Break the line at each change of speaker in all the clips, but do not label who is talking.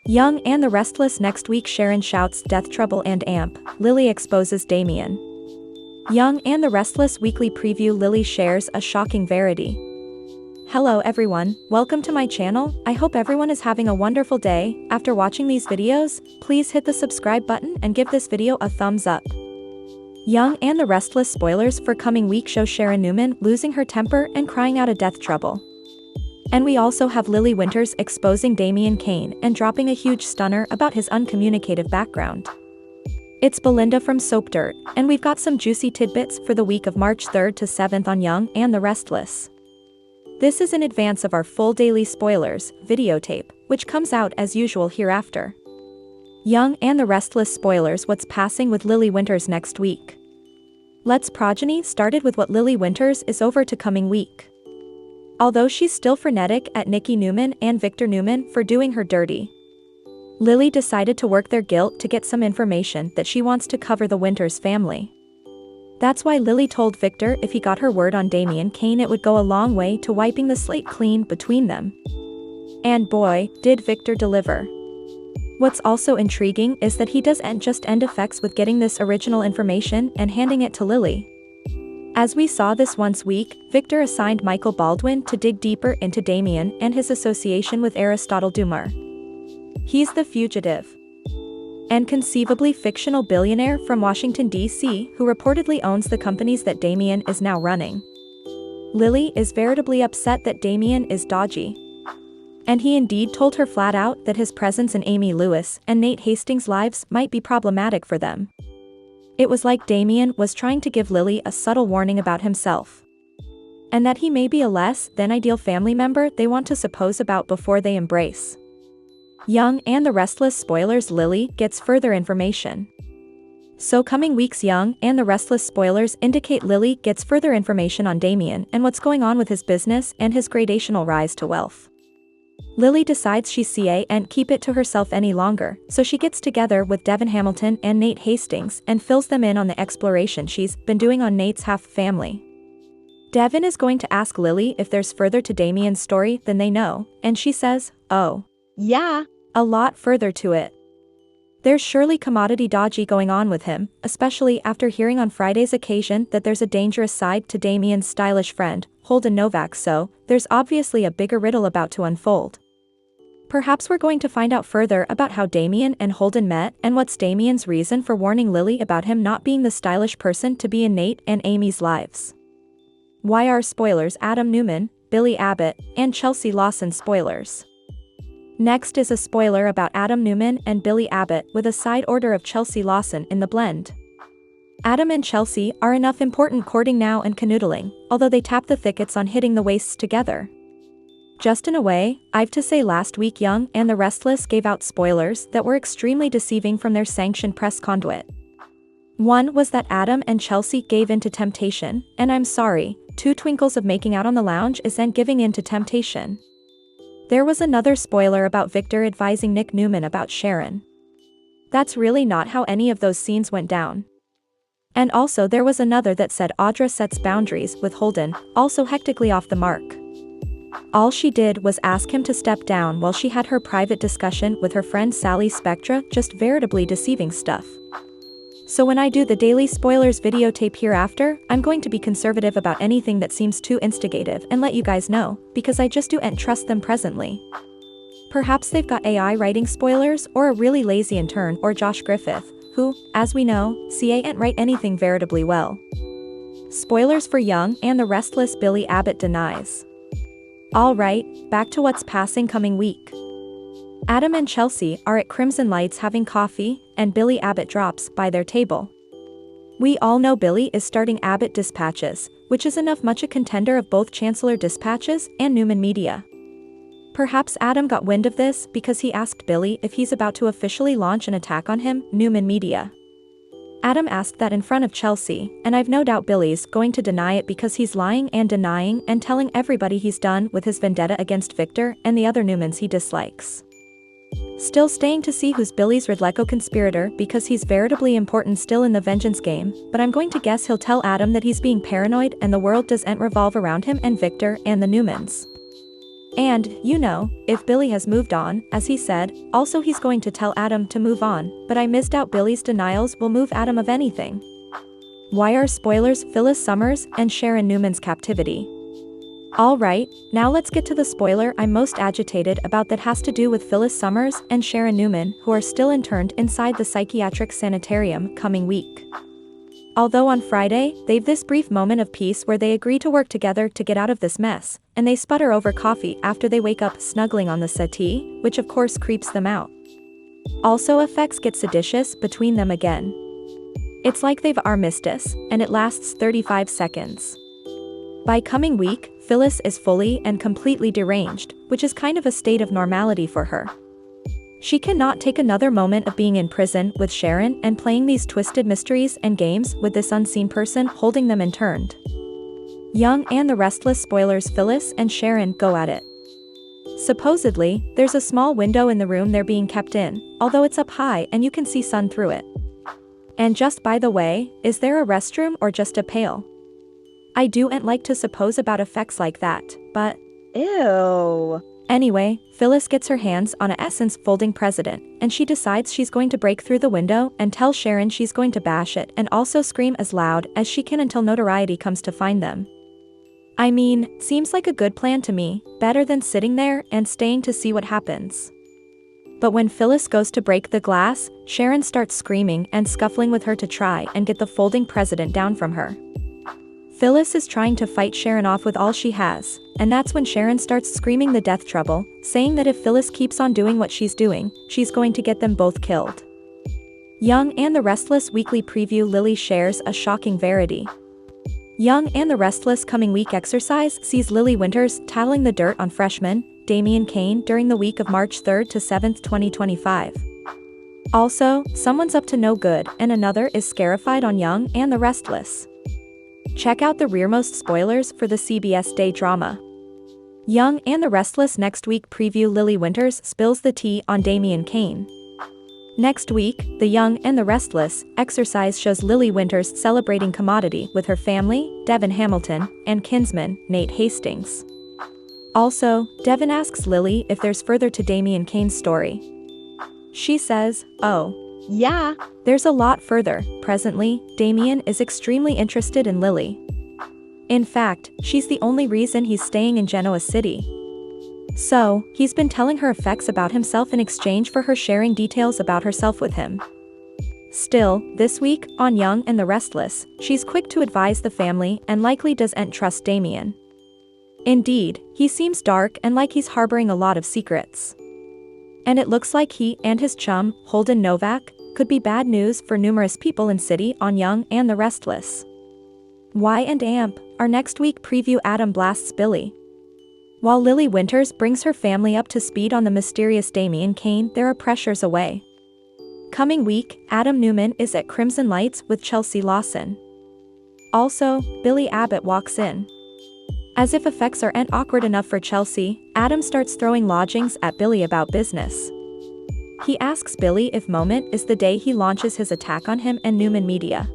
Young and the Restless next week. Sharon shouts death trouble and amp. Lily exposes Damien. Young and the Restless weekly preview. Lily shares a shocking verity. Hello everyone, welcome to my channel. I hope everyone is having a wonderful day. After watching these videos, please hit the subscribe button and give this video a thumbs up. Young and the Restless spoilers for coming week show Sharon Newman losing her temper and crying out a death trouble. And we also have Lily Winters exposing Damien Kane and dropping a huge stunner about his uncommunicative background. It's Belinda from Soap Dirt, and we've got some juicy tidbits for the week of March 3rd to 7th on Young and the Restless. This is in advance of our full daily spoilers videotape, which comes out as usual hereafter. Young and the Restless spoilers what's passing with Lily Winters next week. Let's progeny started with what Lily Winters is over to coming week. Although she's still frenetic at Nikki Newman and Victor Newman for doing her dirty, Lily decided to work their guilt to get some information that she wants to cover the Winters family. That's why Lily told Victor if he got her word on Damien Kane it would go a long way to wiping the slate clean between them. And boy, did Victor deliver. What's also intriguing is that he doesn't just end effects with getting this original information and handing it to Lily. As we saw this once week, Victor assigned Michael Baldwin to dig deeper into Damien and his association with Aristotle Dumar. He's the fugitive and conceivably fictional billionaire from Washington, D.C. who reportedly owns the companies that Damien is now running. Lily is veritably upset that Damien is dodgy. And he indeed told her flat out that his presence in Amy Lewis and Nate Hastings' lives might be problematic for them. It was like Damien was trying to give Lily a subtle warning about himself. And that he may be a less than ideal family member they want to suppose about before they embrace. Young and the Restless spoilers. Lily gets further information. So coming weeks Young and the Restless spoilers indicate Lily gets further information on Damien and what's going on with his business and his gradational rise to wealth. Lily decides she can't keep it to herself any longer, so she gets together with Devin Hamilton and Nate Hastings and fills them in on the exploration she's been doing on Nate's half-family. Devin is going to ask Lily if there's further to Damien's story than they know, and she says, oh, yeah, a lot further to it. There's surely commodity dodgy going on with him, especially after hearing on Friday's occasion that there's a dangerous side to Damien's stylish friend, Holden Novak, so there's obviously a bigger riddle about to unfold. Perhaps we're going to find out further about how Damien and Holden met and what's Damien's reason for warning Lily about him not being the stylish person to be in Nate and Amy's lives. Why are spoilers Adam Newman, Billy Abbott, and Chelsea Lawson spoilers? Next is a spoiler about Adam Newman and Billy Abbott with a side order of Chelsea Lawson in the blend. Adam and Chelsea are enough important courting now and canoodling, although they tap the thickets on hitting the waists together. Just in a way, I've to say last week Young and the Restless gave out spoilers that were extremely deceiving from their sanctioned press conduit. One was that Adam and Chelsea gave in to temptation, and I'm sorry, 2 twinkles of making out on the lounge isn't giving in to temptation. There was another spoiler about Victor advising Nick Newman about Sharon. That's really not how any of those scenes went down. And also there was another that said Audra sets boundaries with Holden, also hectically off the mark. All she did was ask him to step down while she had her private discussion with her friend Sally Spectra, just veritably deceiving stuff. So when I do the daily spoilers videotape hereafter, I'm going to be conservative about anything that seems too instigative and let you guys know, because I just don't trust them presently. Perhaps they've got AI writing spoilers or a really lazy intern or Josh Griffith, who, as we know, can't write anything veritably well. Spoilers for Young and the Restless. Billy Abbott denies. Alright, back to what's passing coming week. Adam and Chelsea are at Crimson Lights having coffee, and Billy Abbott drops by their table. We all know Billy is starting Abbott Dispatches, which is enough much a contender of both Chancellor Dispatches and Newman Media. Perhaps Adam got wind of this because he asked Billy if he's about to officially launch an attack on him, Newman Media. Adam asked that in front of Chelsea, and I've no doubt Billy's going to deny it because he's lying and denying and telling everybody he's done with his vendetta against Victor and the other Newmans he dislikes. Still staying to see who's Billy's Redleco conspirator because he's veritably important still in the vengeance game, but I'm going to guess he'll tell Adam that he's being paranoid and the world doesn't revolve around him and Victor and the Newmans. And, if Billy has moved on, as he said, also he's going to tell Adam to move on, but I misdoubt Billy's denials will move Adam of anything. Why are spoilers Phyllis Summers and Sharon Newman's captivity? Alright, now let's get to the spoiler I'm most agitated about that has to do with Phyllis Summers and Sharon Newman, who are still interned inside the psychiatric sanitarium coming week. Although on Friday, they've this brief moment of peace where they agree to work together to get out of this mess, and they sputter over coffee after they wake up snuggling on the settee, which of course creeps them out. Also effects get seditious between them again. It's like they've armistice, and it lasts 35 seconds. By coming week, Phyllis is fully and completely deranged, which is kind of a state of normality for her. She cannot take another moment of being in prison with Sharon and playing these twisted mysteries and games with this unseen person holding them interned. Young and the Restless spoilers Phyllis and Sharon go at it. Supposedly, there's a small window in the room they're being kept in, although it's up high and you can see sun through it. And just by the way, is there a restroom or just a pail? I don't like to suppose about effects like that, but ew. Anyway, Phyllis gets her hands on a Essence folding president, and she decides she's going to break through the window and tell Sharon she's going to bash it and also scream as loud as she can until notoriety comes to find them. I mean, seems like a good plan to me, better than sitting there and staying to see what happens. But when Phyllis goes to break the glass, Sharon starts screaming and scuffling with her to try and get the folding president down from her. Phyllis is trying to fight Sharon off with all she has, and that's when Sharon starts screaming the death trouble, saying that if Phyllis keeps on doing what she's doing, she's going to get them both killed. Young and the Restless weekly preview Lily shares a shocking verity. Young and the Restless coming week exercise sees Lily Winters tattling the dirt on freshman Damian Kane during the week of March 3rd to 7th, 2025. Also, someone's up to no good and another is scarified on Young and the Restless. Check out the rearmost spoilers for the CBS Day drama. Young and the Restless next week preview Lily Winters spills the tea on Damian Kane. Next week, the Young and the Restless exercise shows Lily Winters celebrating commodity with her family, Devin Hamilton, and kinsman, Nate Hastings. Also, Devin asks Lily if there's further to Damian Kane's story. She says, "Oh, yeah, there's a lot further." Presently, Damian is extremely interested in Lily. In fact, she's the only reason he's staying in Genoa City. So, he's been telling her effects about himself in exchange for her sharing details about herself with him. Still, this week, on Young and the Restless, she's quick to advise the family and likely doesn't trust Damian. Indeed, he seems dark and like he's harboring a lot of secrets. And it looks like he and his chum, Holden Novak, could be bad news for numerous people in city on Young and the Restless. Y and Amp, our next week preview Adam blasts Billy. While Lily Winters brings her family up to speed on the mysterious Damian Kane, there are pressures away. Coming week, Adam Newman is at Crimson Lights with Chelsea Lawson. Also, Billy Abbott walks in. As if effects aren't awkward enough for Chelsea, Adam starts throwing lodgings at Billy about business. He asks Billy if moment is the day he launches his attack on him and Newman Media.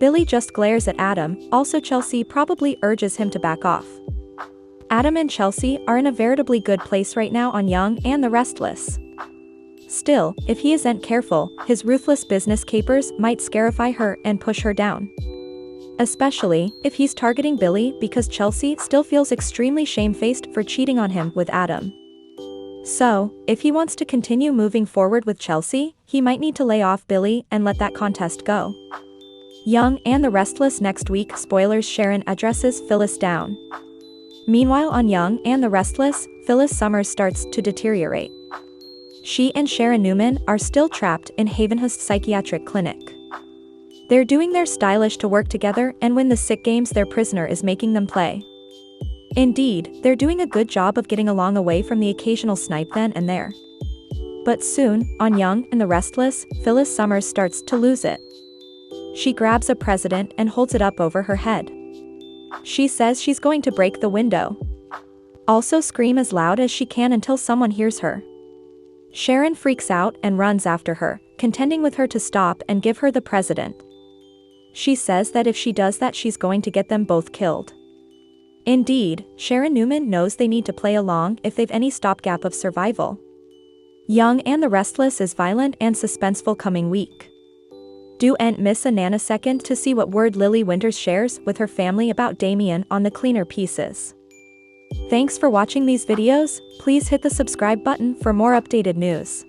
Billy just glares at Adam, also Chelsea probably urges him to back off. Adam and Chelsea are in a veritably good place right now on Young and the Restless. Still, if he isn't careful, his ruthless business capers might scarify her and push her down. Especially, if he's targeting Billy because Chelsea still feels extremely shamefaced for cheating on him with Adam. So, if he wants to continue moving forward with Chelsea, he might need to lay off Billy and let that contest go. Young and the Restless next week spoilers Sharon addresses Phyllis down. Meanwhile on Young and the Restless, Phyllis Summers starts to deteriorate. She and Sharon Newman are still trapped in Havenhurst Psychiatric Clinic. They're doing their stylish to work together and win the sick games their prisoner is making them play. Indeed, they're doing a good job of getting along away from the occasional snipe then and there. But soon, on Young and the Restless, Phyllis Summers starts to lose it. She grabs a president and holds it up over her head. She says she's going to break the window. Also scream as loud as she can until someone hears her. Sharon freaks out and runs after her, contending with her to stop and give her the president. She says that if she does that she's going to get them both killed. Indeed, Sharon Newman knows they need to play along if they've any stopgap of survival. Young and the Restless is violent and suspenseful coming week. Don't miss a nanosecond to see what word Lily Winters shares with her family about Damien on the cleaner pieces. Thanks for watching these videos. Please hit the subscribe button for more updated news.